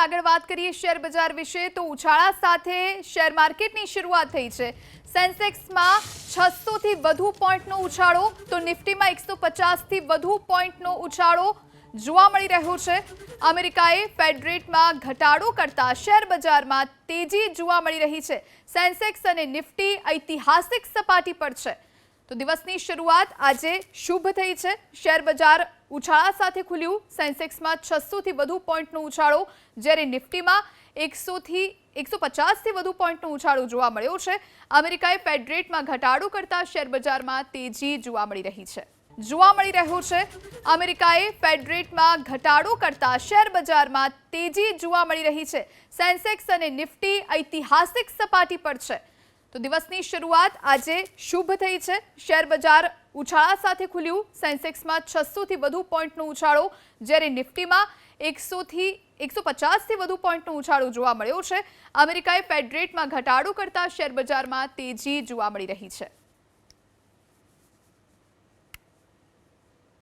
આગળ વાત કરીએ શેર બજાર વિશે તો ઉછાળા સાથે શેર માર્કેટની શરૂઆત થઈ છે। સેન્સેક્સમાં 600 થી વધુ પોઈન્ટનો ઉછાળો તો નિફ્ટીમાં 150 થી વધુ પોઈન્ટનો ઉછાળો જોવા મળી રહ્યો છે। અમેરિકાએ ફેડ રેટમાં ઘટાડો કરતા શેર બજારમાં તેજી જોવા મળી રહી છે। સેન્સેક્સ અને નિફ્ટી ઐતિહાસિક સપાટી પર છે તો દિવસની શરૂઆત આજે શુભ થઈ છે। શેર બજાર ઉછાળા સાથે ખુલ્યું। સેન્સેક્સમાં 600 થી વધુ પોઈન્ટનો ઉછાળો જ્યારે નિફ્ટીમાં 100 થી 150 થી વધુ પોઈન્ટનો ઉછાળો જોવા મળ્યો છે। અમેરિકાએ ફેડ રેટમાં ઘટાડો કરતા શેર બજારમાં તેજી જોવા મળી રહી છે। અમેરિકાએ ફેડ રેટમાં ઘટાડો કરતા શેર બજારમાં તેજી જોવા મળી રહી છે। સેન્સેક્સ અને નિફ્ટી ઐતિહાસિક સપાટી પર છે તો દિવસની શરૂઆત આજે શુભ થઈ છે। શેર બજાર ઉછાળા સાથે ખુલ્યું। સેન્સેક્સમાં 600 થી વધુ પોઈન્ટનો ઉછાળો જ્યારે નિફ્ટીમાં 100 થી 150 થી વધુ પોઈન્ટનો ઉછાળો જોવા મળ્યો છે। અમેરિકાએ ફેડ રેટમાં ઘટાડો કરતા શેર બજારમાં તેજી જોવા મળી રહી છે।